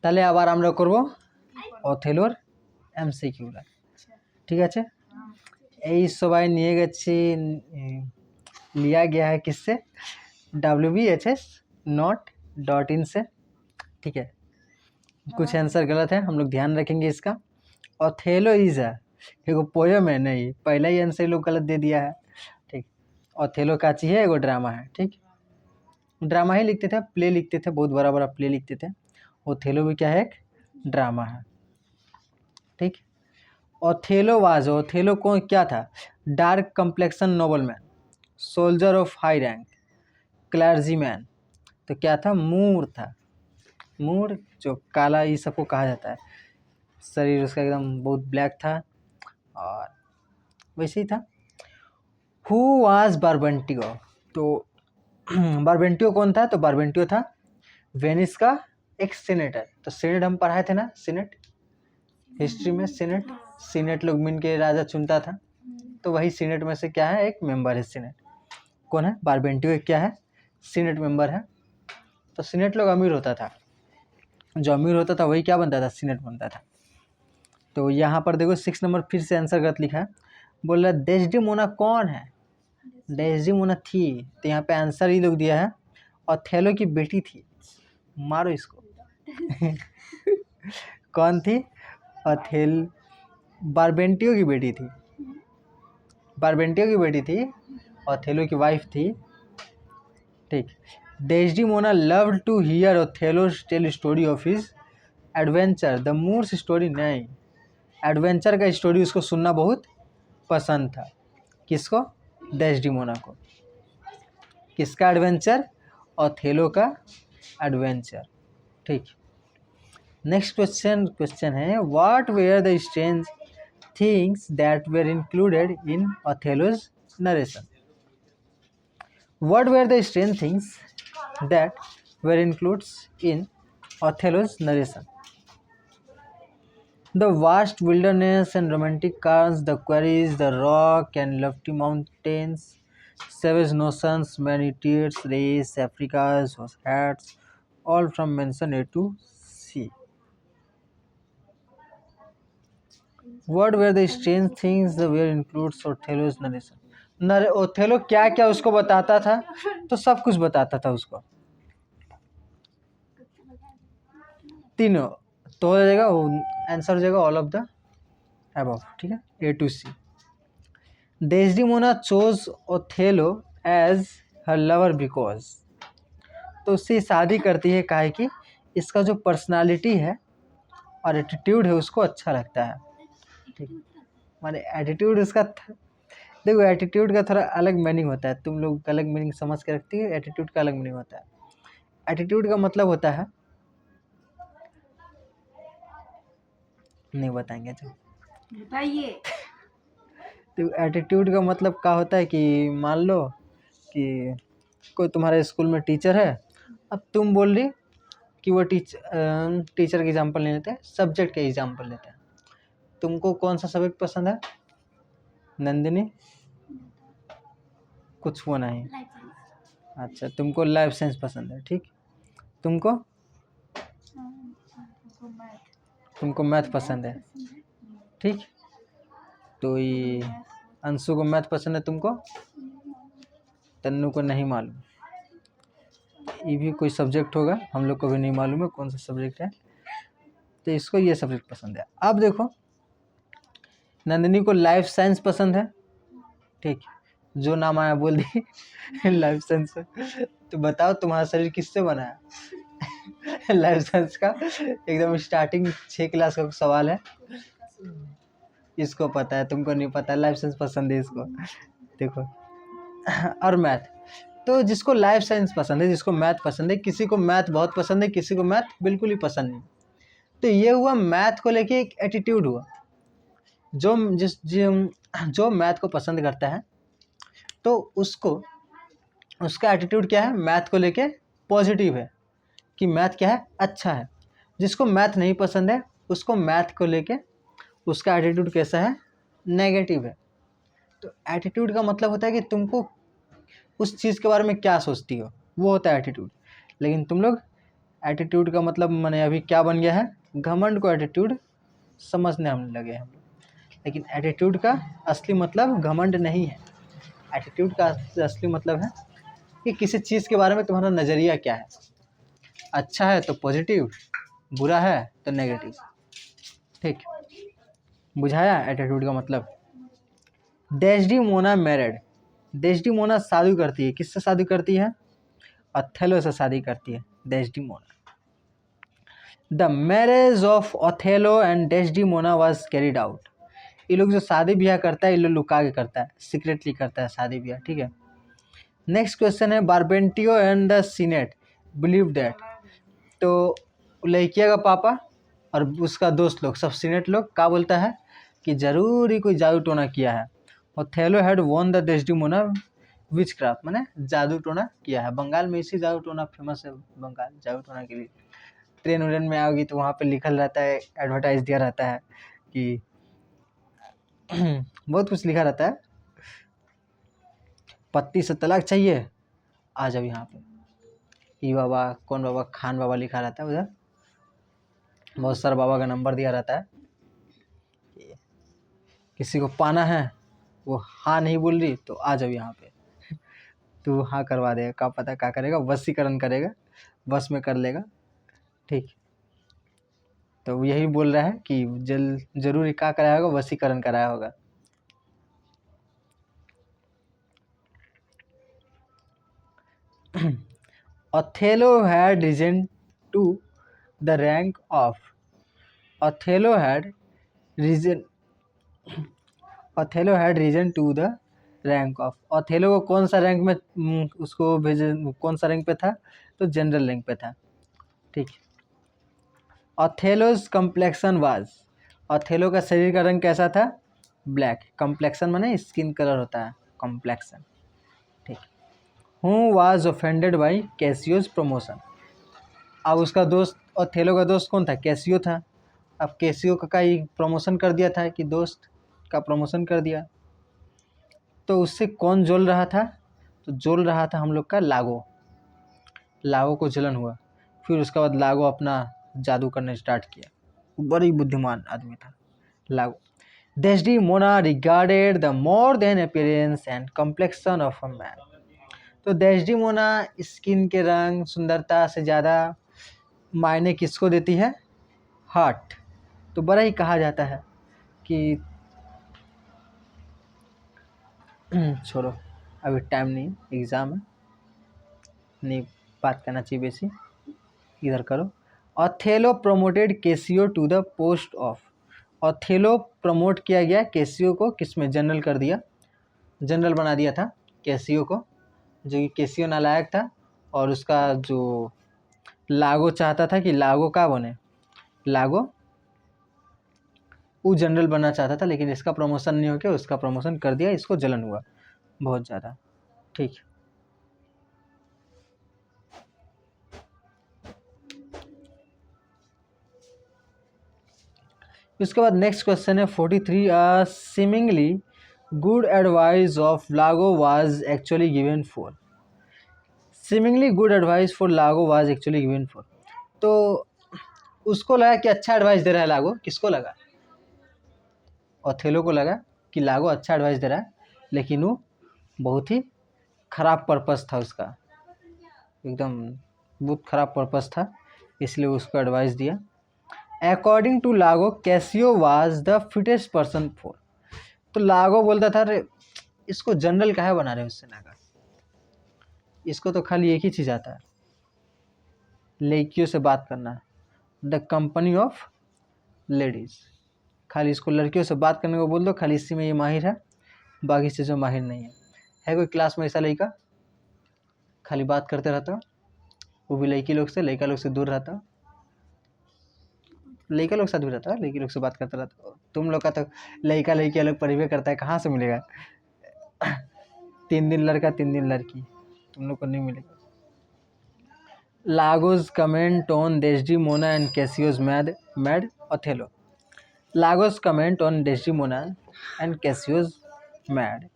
তাহলে আবার আমরা করব অথেলোর এমসিকিউটা, ঠিক আছে। এই সবাই নিয়ে গেছি, लिया गया है किससे, WBHS.in से, ठीक है। कुछ आंसर गलत है, हम लोग ध्यान रखेंगे इसका। ओथेलो इज एगो पोयम है, नहीं पहला ही आंसर लोग गलत दे दिया है, ठीक। ओथेलो का चाहिए एगो ड्रामा है, ठीक। ड्रामा ही लिखते थे, प्ले लिखते थे, बहुत बड़ा बड़ा प्ले लिखते थे। ओथेलो भी क्या है, एक ड्रामा है, ठीक। ओथेलो को क्या था, dark complexion noble man, soldier of high rank, clergy man. तो क्या था, मूर था, मूर जो काला ये सबको कहा जाता है, शरीर उसका एकदम बहुत ब्लैक था और वैसे ही था। हु वाज बारबेंटियो, तो बारबेंटियो कौन था, तो बारबेंटियो था वेनिस का एक सीनेटर। तो सीनेट हम पढ़ाए थे ना, सीनेट हिस्ट्री में, सीनेट लोग मिल के राजा चुनता था, तो वही सीनेट में से क्या है, एक मेंबर है सीनेट। कौन है, बारबेंटियो क्या है, सीनेट मेंबर है। तो सीनेट लोग अमीर होता था, जो अमीर होता था वही क्या बनता था, सीनेट बनता था। तो यहाँ पर देखो 6 नंबर फिर से आंसर गलत लिखा है, बोल रहा डेस्डेमोना कौन है, डेस्डेमोना थी, तो यहाँ पे आंसर ही लोग दिया है ओथेलो की बेटी थी, मारो इसको कौन थी, बारबेंटियो की बेटी थी, बारबेंटियो की बेटी थी, ओथेलो की वाइफ थी, ठीक। Desdemona loved to hear Othello tell story of his adventure the Moor's story, नहीं एडवेंचर का स्टोरी उसको सुनना बहुत पसंद था, किसको, डेस्डेमोना को। किसका एडवेंचर, ओथेलो का एडवेंचर, ठीक। नेक्स्ट क्वेश्चन है, what were the strange things that were included in Othello's narration. What were the strange things that were includes in Othello's narration. The vast wilderness and romantic cars, the quarries, the rock and lofty mountains, savage notions, many tears, race, Africa's hats, all from mention A to C. What were the strange things the were includes Othello's narration? Othello क्या क्या उसको बताता था, तो सब कुछ बताता था उसको, तीनों। तो हो जाएगा आंसर हो जाएगा ऑल ऑफ द अबव, ठीक है, A to C। Desdemona chose Othello as her lover because, तो उससे शादी करती है काहे कि इसका जो पर्सनालिटी है और एटीट्यूड है उसको अच्छा लगता है, ठीक। माने एटीट्यूड उसका देखो एटीट्यूड का थोड़ा अलग मीनिंग होता है, तुम लोग अलग मीनिंग समझ के रखती है, एटीट्यूड का अलग मीनिंग होता है। एटीट्यूड का मतलब होता है, नहीं बताएंगे, चलो बताइए। तो एटीट्यूड का मतलब क्या होता है कि मान लो कि कोई तुम्हारे स्कूल में टीचर है, अब तुम बोल रही कि वो टीचर के एग्जाम्पल नहीं लेते हैं, सब्जेक्ट के एग्जाम्पल लेते हैं। तुमको कौन सा सब्जेक्ट पसंद है नंदिनी, कुछ वो नहीं, अच्छा तुमको लाइफ साइंस पसंद है, ठीक। तुमको मैथ पसंद है, ठीक। तो ये अंशु को मैथ पसंद है, तुमको, तन्नू को नहीं मालूम, ये भी कोई सब्जेक्ट होगा, हम लोग को भी नहीं मालूम है कौन सा सब्जेक्ट है, तो इसको ये सब्जेक्ट पसंद है। अब देखो नंदिनी को लाइफ साइंस पसंद है, ठीक, जो नाम आया बोल दी लाइफ साइंस, तो बताओ तुम्हारा शरीर किससे बना है लाइफ साइंस का एकदम स्टार्टिंग 6 क्लास का सवाल है, इसको पता है, तुमको नहीं पता, लाइफ साइंस पसंद है इसको, देखो। और मैथ, तो जिसको लाइफ साइंस पसंद है, जिसको मैथ पसंद है, किसी को मैथ बहुत पसंद है, किसी को मैथ बिल्कुल ही पसंद नहीं, तो ये हुआ मैथ को लेके एक एटीट्यूड हुआ। जो मैथ को पसंद करता है तो उसका एटीट्यूड क्या है, मैथ को लेके पॉजिटिव है कि मैथ क्या है, अच्छा है। जिसको मैथ नहीं पसंद है उसको मैथ को लेके उसका एटीट्यूड कैसा है, नेगेटिव है। तो एटीट्यूड का मतलब होता है कि तुमको उस चीज़ के बारे में क्या सोचती हो, वो होता है एटीट्यूड। लेकिन तुम लोग एटीट्यूड का मतलब मैंने अभी क्या बन गया है, घमंड को एटीट्यूड समझने हम लगे हैं, लेकिन एटीट्यूड का असली मतलब घमंड नहीं है। एटीट्यूड का असली मतलब है कि किसी चीज़ के बारे में तुम्हारा नज़रिया क्या है, अच्छा है तो पॉजिटिव, बुरा है तो नेगेटिव। ठीक, बुझाया एटीट्यूड का मतलब। डेस्डीमोना मैरिड, डेस्डीमोना शादी करती है, किससे शादी करती है, अथेलो से शादी करती है Desdemona. The marriage of Othello and Desdemona was carried out, ये लोग जो शादी ब्याह करता है ये लोग लुका के करता है, सीक्रेटली करता है शादी ब्याह। ठीक है, नेक्स्ट क्वेश्चन है Brabantio and the senate believe that, तो लड़किया का पापा और उसका दोस्त लोग सब सीनेट लोग क्या बोलता है कि जरूर ही कोई जादू टोना किया है। Othello had won the Desdemona witchcraft, मैंने जादू टोना किया है। बंगाल में इसी जादू टोना फेमस है, बंगाल जादू टोना के लिए। ट्रेन व्रेन में आओगी तो वहाँ पे लिखल रहता है, एडवर्टाइज दिया रहता है कि बहुत कुछ लिखा रहता है, पत्ती से तलाक चाहिए आ जाओ यहाँ पे, ई बाबा कौन बाबा, खान बाबा लिखा रहता है उधर, बहुत सारा बाबा का नंबर दिया रहता है। किसी को पाना है, वो हाँ नहीं बोल रही तो आ जाओ यहाँ पे, तू हाँ करवा देगा, क्या पता क्या करेगा, वशीकरण करेगा, बस में कर लेगा। ठीक, तो यही बोल रहा है कि जरूर क्या कराया होगा, वशीकरण कराया होगा। Othello had risen to the rank of, Othello had risen, Othello had risen to the rank of, Othello को कौन सा रैंक में उसको भेजे, कौन सा रैंक पे था, तो जनरल रैंक पे था। ठीक, Othello's complexion was, Othello का शरीर का रंग कैसा था, ब्लैक। कंप्लेक्शन माने स्किन कलर होता है, कंप्लेक्शन। ठीक, Who was offended by Cassio's promotion, अब उसका दोस्त ओथेलो का दोस्त कौन था, कैसियो था। अब कैसियो का ही प्रमोशन कर दिया था कि दोस्त का प्रमोशन कर दिया, तो उससे कौन जोल रहा था, तो जोल रहा था हम लोग का लागो। लागो को जलन हुआ, फिर उसके बाद लागो अपना जादू करना स्टार्ट किया, बड़ी बुद्धिमान आदमी था Iago. Desdemona regarded the more than appearance and complexion of a man, तो डेस्डीमोना स्किन के रंग सुंदरता से ज़्यादा मायने किसको देती है, हार्ट। तो बड़ा ही कहा जाता है कि छोड़ो अभी टाइम नहीं, एग्ज़ाम है, नहीं बात करना चाहिए बेसी, इधर करो। Othello promoted Cassio to the post of, Othello promote किया गया केसियो को, किस में, जनरल कर दिया, जनरल बना दिया था केसियो को, जो कि केसियो नालायक था, और उसका जो लागो चाहता था कि लागो का बने, लागो वो जनरल बनना चाहता था, लेकिन इसका प्रमोशन नहीं हो गया, उसका प्रमोशन कर दिया, इसको जलन हुआ बहुत ज़्यादा। ठीक, इसके बाद नेक्स्ट क्वेश्चन है 43, सीमिंगली गुड एडवाइस ऑफ लागो was actually given for, seemingly good advice for लागो वाज एक्चुअली गिवन फॉर, तो उसको लगा कि अच्छा एडवाइस दे रहा है लागो, किसको लगा, ओथेलो को लगा कि लागो अच्छा एडवाइस दे रहा है, लेकिन वो बहुत ही खराब पर्पस था उसका, एकदम बहुत खराब पर्पस था, इसलिए उसको एडवाइस दिया। अकॉर्डिंग टू लागो Casio was the fittest person for, तो लागो बोलता था अरे इसको जनरल काहे बना रहे हो उससे नागा, इसको तो खाली एक ही चीज़ आता है, लड़कियों से बात करना, द कंपनी ऑफ लेडीज़, खाली इसको लड़कियों से बात करने को बोल दो, खाली इसी में ये माहिर है, बाकी चीज़ों माहिर नहीं है कोई क्लास में ऐसा लड़का खाली बात करते रहता, वो भी लड़की लोग से, लड़का लोग से दूर रहता, लड़का लोग साथ भी रहता है, लड़की लोग से बात करता रहता, तुम लोग का तो लड़का लड़की अलग परिवे करता है, कहाँ से मिलेगा 3 दिन लड़का 3 दिन लड़की, तुम लोग को नहीं मिलेगा। Iago's comment on Desdemona and Cassio's made Othello, Iago's comment on Desdemona and Cassio's made,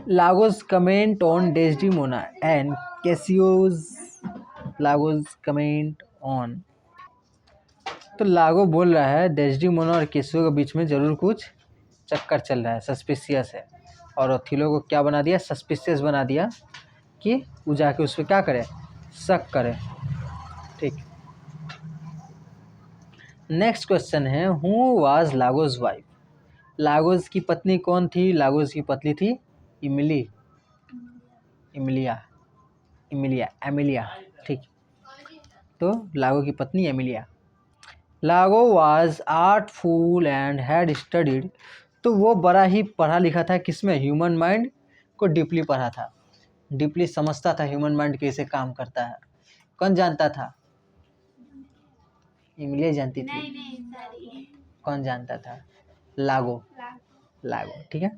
Lagos comment on Desdemona and Cassio's Lagos comment on। तो लागो बोल रहा है डेस्डिमोना और कैसियो के बीच में जरूर कुछ चक्कर चल रहा है, सस्पिशियस है। और ओथिलो को क्या बना दिया, सस्पिशियस बना दिया कि वो जाके उस पर क्या करे, शक करे। ठीक। नेक्स्ट क्वेश्चन है, who was Lagos wife. Lagos की पत्नी कौन थी। लागोस की पत्नी थी एमिलिया। ठीक। तो लागो की पत्नी एमिलिया। लागो was artful and had studied. तो वो बड़ा ही पढ़ा लिखा था, किसमें, ह्यूमन माइंड को डीपली पढ़ा था, डीपली समझता था ह्यूमन माइंड कैसे काम करता है। कौन जानता था, एमिलिया जानती थी। नहीं, कौन जानता था, लागो। ठीक है।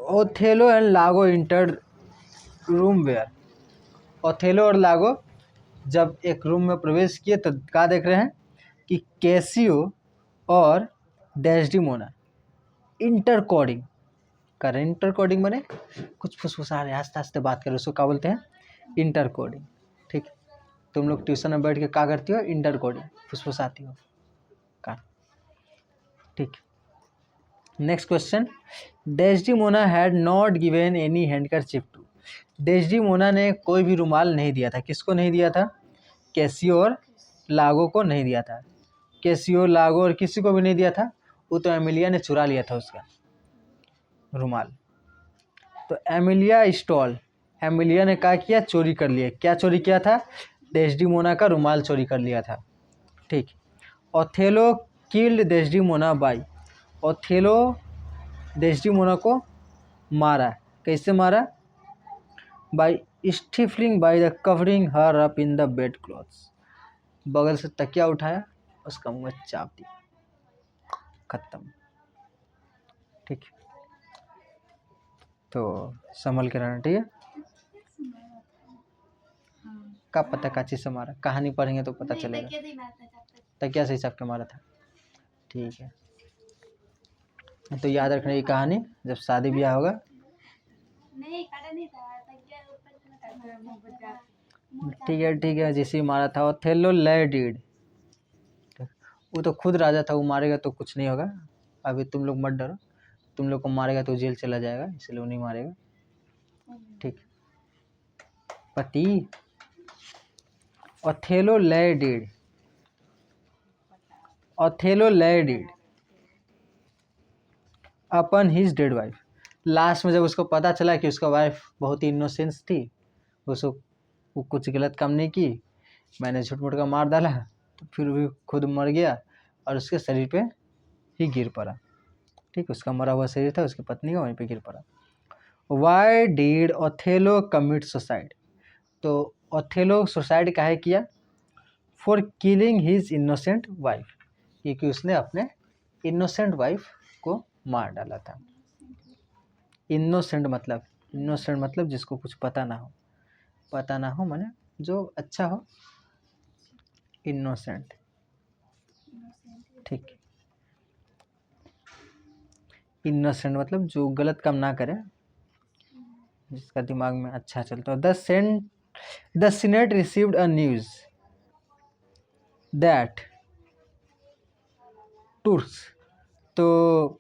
ओथेलो एंड लागो इंटर्ड रूम वेयर। ओथेलो और लागो जब एक रूम में प्रवेश किए तो क्या देख रहे हैं कि कैसियो और डेस्डिमोना इंटरकोडिंग कर रहे हैं। इंटरकोडिंग माने कुछ फुसफुसा रहे, आस्ते आस्ते बात कर रहे, उसको क्या बोलते हैं, इंटरकोडिंग। ठीक। तुम लोग ट्यूशन में बैठ के क्या करती हो, इंटरकोडिंग, फुसफुसाती हो का। ठीक। Next question, Desdemona had not given any handkerchief to. Desdemona ने कोई भी रुमाल नहीं दिया था। किसको नहीं दिया था, कैसियो और लागो को नहीं दिया था। कैसियो, लागो और किसी को भी नहीं दिया था। वो तो एमिलिया ने चुरा लिया था उसका रुमाल। तो एमिलिया ने क्या किया, चोरी कर लिया। क्या चोरी किया था, डेस्डिमोना का रुमाल चोरी कर लिया था। ठीक। Othello killed Desdemona by. Othello Desdemona को मारा। कैसे मारा, by stifling by the covering her up in the bed clothes. बगल से तकिया उठाया, उसका मुंह चाप दिया, खत्म। ठीक। तो संभल के रहना। ठीक है। का पता का चीज से मारा, कहानी पढ़ेंगे तो पता चलेगा। तकिया से चाप के मारा था। ठीक है। तो याद रखना ये कहानी जब शादी ब्याह होगा। ठीक है। जैसे मारा था ओथेलो लेडिड। वो तो खुद राजा था, वो मारेगा तो कुछ नहीं होगा। अभी तुम लोग मत डरो, तुम लोग को मारेगा तो जेल चला जाएगा, इसलिए वो नहीं मारेगा। ठीक। पति ओथेलो लेडिड अपन हिज डेड वाइफ। लास्ट में जब उसको पता चला कि उसका वाइफ बहुत ही इनोसेंस थी, उसको वो कुछ गलत काम नहीं की, मैंने झूठ मूठ का मार डाला, तो फिर भी खुद मर गया और उसके शरीर पे ही गिर पड़ा। ठीक। उसका मरा हुआ शरीर था, उसकी पत्नी का वहीं पे गिर पड़ा। Why did Othello commit suicide. तो ओथेलो सुसाइड काहे किया, for killing his innocent wife, क्योंकि उसने अपने इनोसेंट वाइफ को मार डाला था। इनोसेंट मतलब जिसको कुछ पता ना हो माने जो अच्छा हो, इनोसेंट। ठीक। इनोसेंट मतलब जो गलत काम ना करे, जिसका दिमाग में अच्छा चलता है। The senate received a news that tours. तो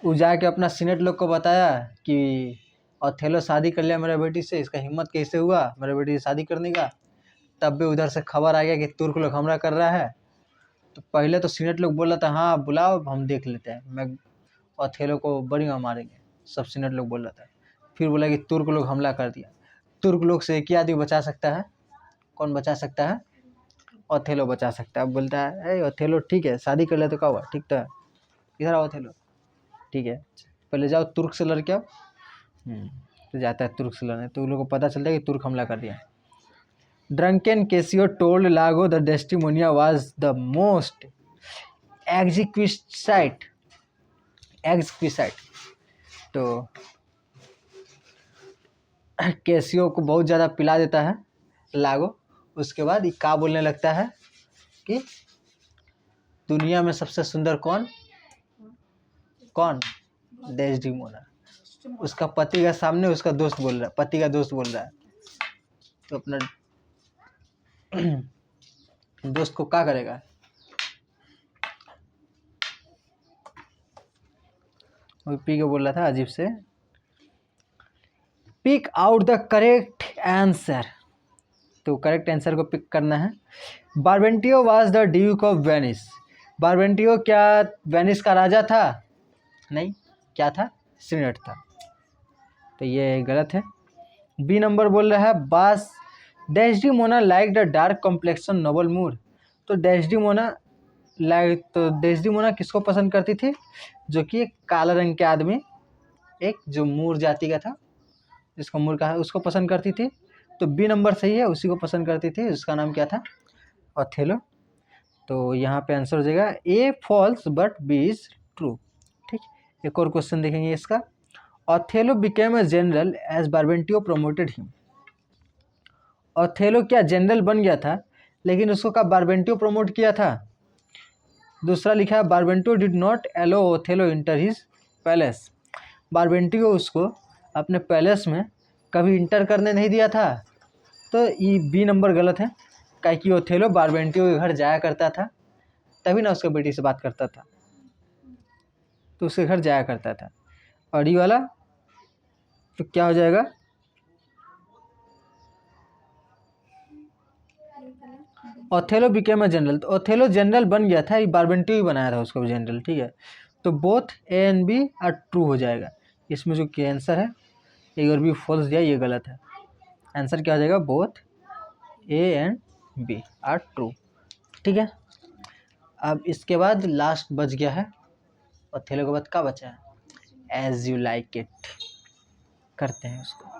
वो जाके अपना सीनेट लोग को बताया कि ओथेलो शादी कर लिया मेरे बेटी से, इसका हिम्मत कैसे हुआ मेरे बेटी से शादी करने का। तब भी उधर से खबर आ गया कि तुर्क लोग हमला कर रहा है। तो पहले तो सीनेट लोग बोल रहा था हाँ बुलाओ हम देख लेते हैं, मैं ओथेलो को बड़ी मारेंगे, सब सीनेट लोग बोल रहा था। फिर बोला कि तुर्क लोग हमला कर दिया। तुर्क लोग से एक ही आदमी बचा सकता है, कौन बचा सकता है, ओथेलो बचा सकता है। अब बोलता है ओथेलो ठीक है शादी कर ले तो क्या हुआ, ठीक था, इधर आओ ओथेलो, ठीक है पहले जाओ तुर्क से लड़ के आओ। तो जाता है तुर्क से लड़ने, तो उन लोगों को पता चलता है कि तुर्क हमला कर दिया। ड्रंकन केसियो टोल्ड लागो द डेस्टिमोनिया वाज द मोस्ट एक्जिक्विसाइट। तो केसियो को बहुत ज़्यादा पिला देता है लागो। उसके बाद ये क्या बोलने लगता है कि दुनिया में सबसे सुंदर कौन, कौन? डेस्डिमोना। उसका पति का सामने उसका दोस्त बोल रहा है, पति का दोस्त बोल रहा है, तो अपना दोस्त को क्या करेगा? वो पी के बोल रहा था अजीब से, pick out the correct answer. तो करेक्ट आंसर को पिक करना है। Brabantio was the duke of Venice. Brabantio क्या वेनिस का राजा था? नहीं, क्या था? सीनेट था। तो ये गलत है। बी नंबर बोल रहा है बास Desdemona like the dark complexion noble Moor. तो डेस्डिमोना किसको पसंद करती थी? जो कि एक काला रंग के आदमी, एक जो मूर जाति का था, जिसको मूर कहा है, उसको पसंद करती थी। तो बी नंबर सही है, उसी को पसंद करती थी। उसका नाम क्या था? ओथेलो। तो यहाँ पे आंसर हो जाएगा A false but B is true. ठीक, एक और क्वेश्चन देखेंगे इसका। Othello became a general as Brabantio promoted him. Othello क्या जनरल बन गया था, लेकिन उसको कब बार्बेंटियो प्रमोट किया था? दूसरा लिखा है Brabantio did not allow Othello enter his palace. Brabantio उसको अपने पैलेस में कभी इंटर करने नहीं दिया था। तो ये बी नंबर गलत है, क्या कि ओथेलो बार्बेंटियो के घर जाया करता था, तभी ना उसके बेटी से बात करता था, तो उसके घर जाया करता था। और ये वाला तो क्या हो जाएगा? Othello became a general. तो ओथेलो जनरल बन गया था, ये बार्बेंटियो ही बनाया था उसको जनरल। ठीक है, तो both A and B are true हो जाएगा। इसमें जो कि आंसर है ए और बी फॉल्स दिया, ये गलत है। आंसर क्या हो जाएगा? Both A and B are true. ठीक है, अब इसके बाद लास्ट बच गया है, ओथेलो के बाद क्या बचा है? As you like it. करते हैं उसको।